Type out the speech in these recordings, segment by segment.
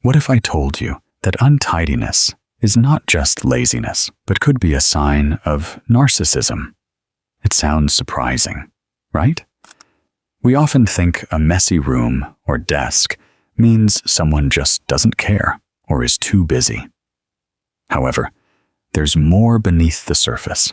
What if I told you that untidiness is not just laziness, but could be a sign of narcissism? It sounds surprising, right? We often think a messy room or desk means someone just doesn't care or is too busy. However, there's more beneath the surface.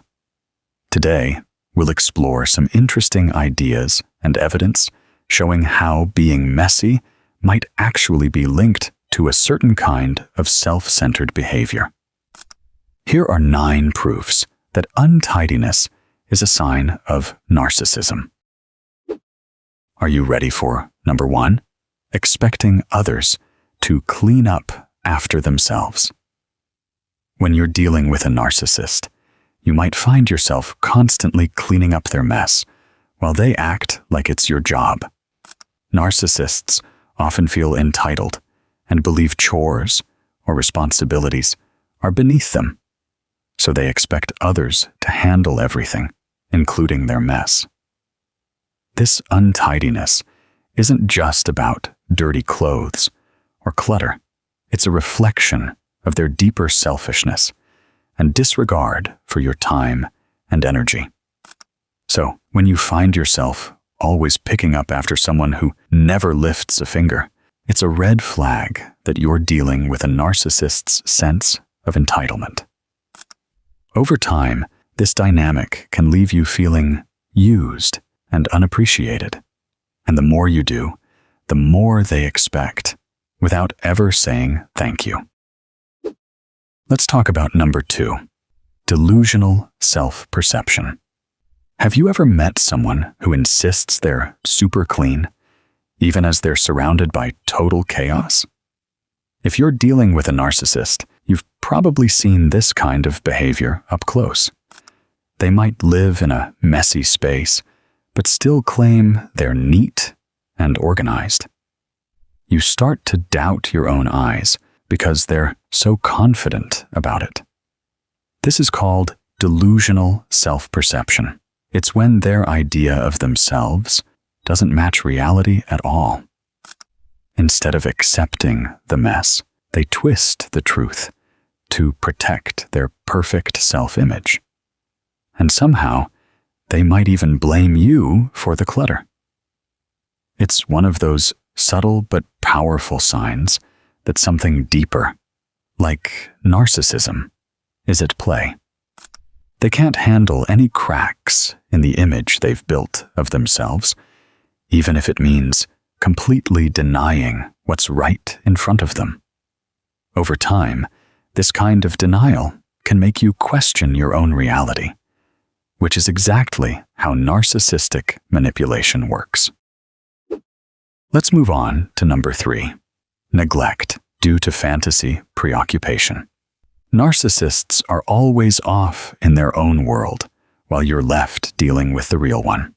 Today, we'll explore some interesting ideas and evidence showing how being messy might actually be linked to a certain kind of self-centered behavior. Here are 9 proofs that untidiness is a sign of narcissism. Are you ready for number 1? Expecting others to clean up after themselves. When you're dealing with a narcissist, you might find yourself constantly cleaning up their mess while they act like it's your job. Narcissists often feel entitled and believe chores or responsibilities are beneath them, so they expect others to handle everything, including their mess. This untidiness isn't just about dirty clothes or clutter. It's a reflection of their deeper selfishness and disregard for your time and energy. So, when you find yourself always picking up after someone who never lifts a finger, it's a red flag that you're dealing with a narcissist's sense of entitlement. Over time, this dynamic can leave you feeling used and unappreciated. And the more you do, the more they expect, without ever saying thank you. Let's talk about number 2, delusional self-perception. Have you ever met someone who insists they're super clean, even as they're surrounded by total chaos? If you're dealing with a narcissist, you've probably seen this kind of behavior up close. They might live in a messy space, but still claim they're neat and organized. You start to doubt your own eyes because they're so confident about it. This is called delusional self-perception. It's when their idea of themselves doesn't match reality at all. Instead of accepting the mess, they twist the truth to protect their perfect self-image. And somehow, they might even blame you for the clutter. It's one of those subtle but powerful signs that something deeper, like narcissism, is at play. They can't handle any cracks in the image they've built of themselves, even if it means completely denying what's right in front of them. Over time, this kind of denial can make you question your own reality, which is exactly how narcissistic manipulation works. Let's move on to number 3, neglect due to fantasy preoccupation. Narcissists are always off in their own world, while you're left dealing with the real one.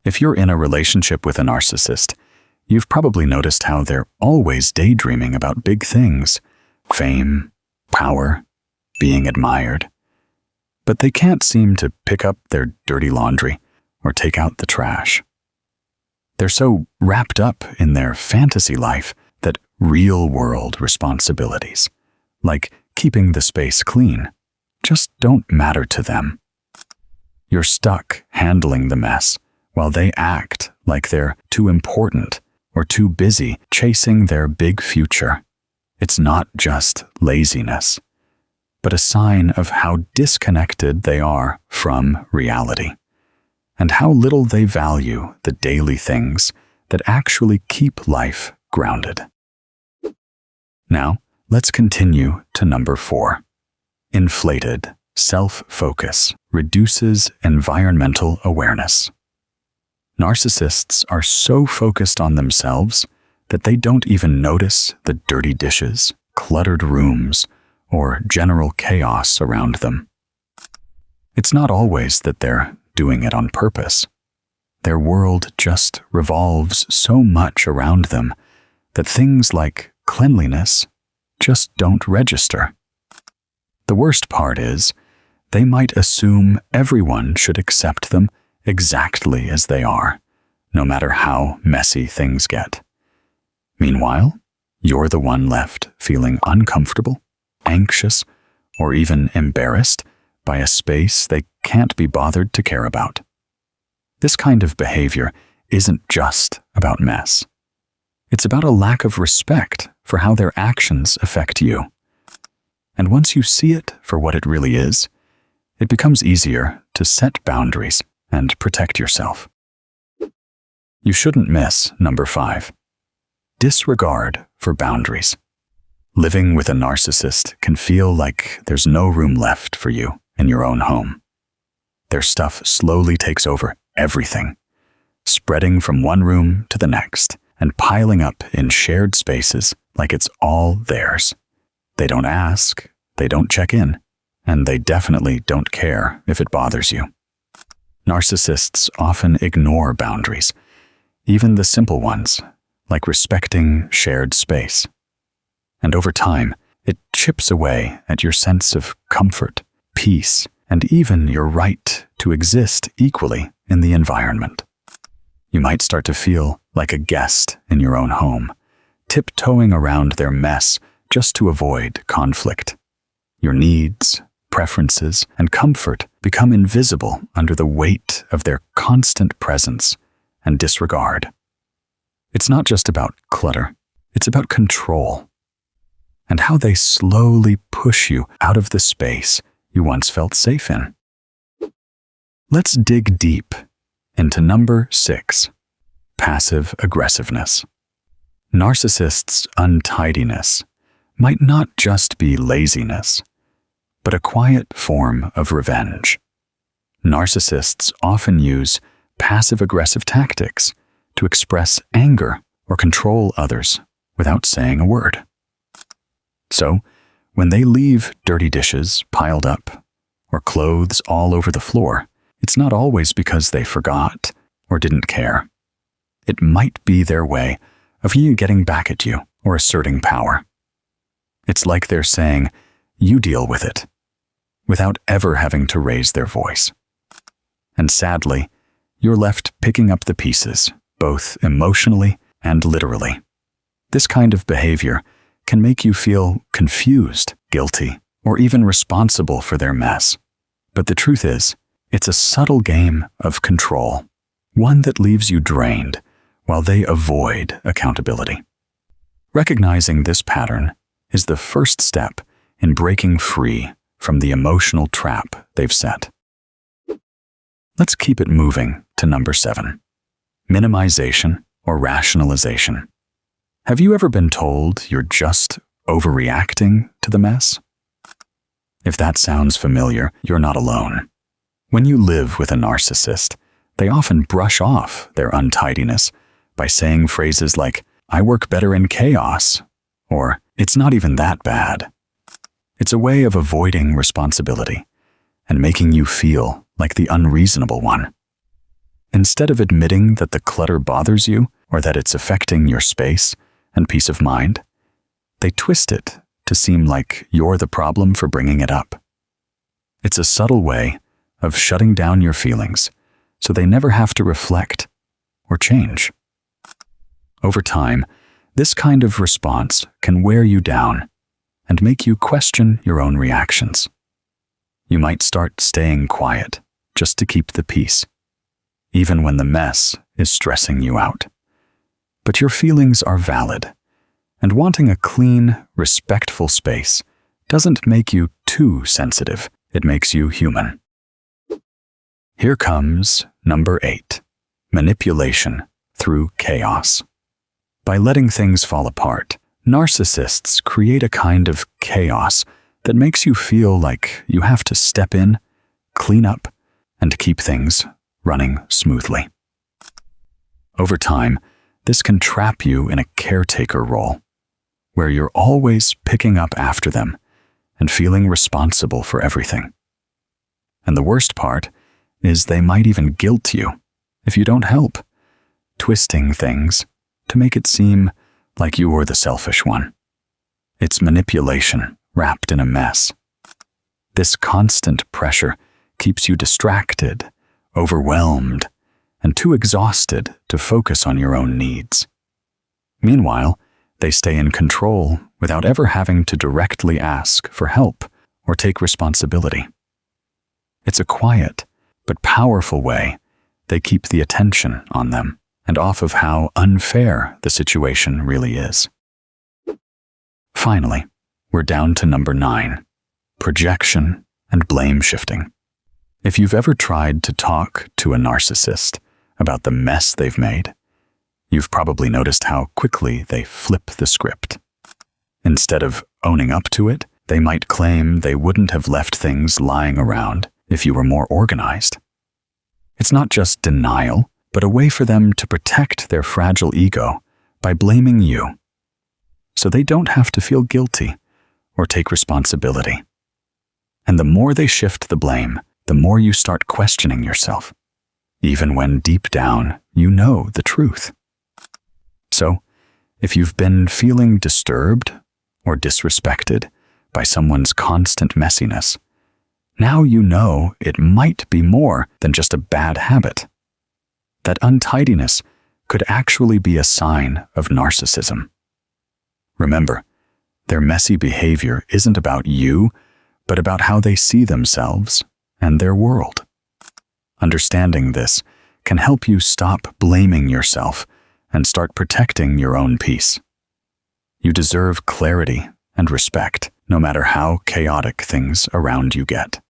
If you're in a relationship with a narcissist, you've probably noticed how they're always daydreaming about big things: fame, power, being admired. But they can't seem to pick up their dirty laundry or take out the trash. They're so wrapped up in their fantasy life that real-world responsibilities, like keeping the space clean, just don't matter to them. You're stuck handling the mess while they act like they're too important or too busy chasing their big future. It's not just laziness, but a sign of how disconnected they are from reality, and how little they value the daily things that actually keep life grounded. Now, let's continue to number 4. Inflated self-focus reduces environmental awareness. Narcissists are so focused on themselves that they don't even notice the dirty dishes, cluttered rooms, or general chaos around them. It's not always that they're doing it on purpose. Their world just revolves so much around them that things like cleanliness just don't register. The worst part is, they might assume everyone should accept them exactly as they are, no matter how messy things get. Meanwhile, you're the one left feeling uncomfortable, anxious, or even embarrassed by a space they can't be bothered to care about. This kind of behavior isn't just about mess. It's about a lack of respect for how their actions affect you. And once you see it for what it really is, it becomes easier to set boundaries and protect yourself. You shouldn't miss number 5. Disregard for boundaries. Living with a narcissist can feel like there's no room left for you in your own home. Their stuff slowly takes over everything, spreading from one room to the next and piling up in shared spaces like it's all theirs. They don't ask, they don't check in, and they definitely don't care if it bothers you. Narcissists often ignore boundaries, even the simple ones, like respecting shared space. And over time, it chips away at your sense of comfort, peace, and even your right to exist equally in the environment. You might start to feel like a guest in your own home, tiptoeing around their mess just to avoid conflict. Your needs, preferences, and comfort become invisible under the weight of their constant presence and disregard. It's not just about clutter, it's about control, and how they slowly push you out of the space you once felt safe in. Let's dig deep into number 6, passive-aggressiveness. Narcissists' untidiness might not just be laziness, but a quiet form of revenge. Narcissists often use passive-aggressive tactics to express anger or control others without saying a word. So, when they leave dirty dishes piled up or clothes all over the floor, it's not always because they forgot or didn't care. It might be their way of getting back at you or asserting power. It's like they're saying, "You deal with it," without ever having to raise their voice. And sadly, you're left picking up the pieces, both emotionally and literally. This kind of behavior can make you feel confused, guilty, or even responsible for their mess. But the truth is, it's a subtle game of control, one that leaves you drained while they avoid accountability. Recognizing this pattern is the first step in breaking free from the emotional trap they've set. Let's keep it moving to number 7, minimization or rationalization. Have you ever been told you're just overreacting to the mess? If that sounds familiar, you're not alone. When you live with a narcissist, they often brush off their untidiness by saying phrases like, "I work better in chaos," or "It's not even that bad." It's a way of avoiding responsibility and making you feel like the unreasonable one. Instead of admitting that the clutter bothers you or that it's affecting your space and peace of mind, they twist it to seem like you're the problem for bringing it up. It's a subtle way of shutting down your feelings so they never have to reflect or change. Over time, this kind of response can wear you down and make you question your own reactions. You might start staying quiet just to keep the peace, even when the mess is stressing you out. But your feelings are valid, and wanting a clean, respectful space doesn't make you too sensitive. It makes you human. Here comes number 8, manipulation through chaos. By letting things fall apart, narcissists create a kind of chaos that makes you feel like you have to step in, clean up, and keep things running smoothly. Over time, this can trap you in a caretaker role, where you're always picking up after them and feeling responsible for everything. And the worst part is they might even guilt you if you don't help, twisting things to make it seem like you were the selfish one. It's manipulation wrapped in a mess. This constant pressure keeps you distracted, overwhelmed, and too exhausted to focus on your own needs. Meanwhile, They stay in control without ever having to directly ask for help or take responsibility. It's a quiet but powerful way they keep the attention on them and off of how unfair the situation really is. Finally, we're down to number 9, projection and blame shifting. If you've ever tried to talk to a narcissist about the mess they've made, you've probably noticed how quickly they flip the script. Instead of owning up to it, they might claim they wouldn't have left things lying around if you were more organized. It's not just denial, but a way for them to protect their fragile ego by blaming you, so they don't have to feel guilty or take responsibility. And the more they shift the blame, the more you start questioning yourself, even when deep down you know the truth. So, if you've been feeling disturbed or disrespected by someone's constant messiness, now you know it might be more than just a bad habit. That untidiness could actually be a sign of narcissism. Remember, their messy behavior isn't about you, but about how they see themselves and their world. Understanding this can help you stop blaming yourself and start protecting your own peace. You deserve clarity and respect, no matter how chaotic things around you get.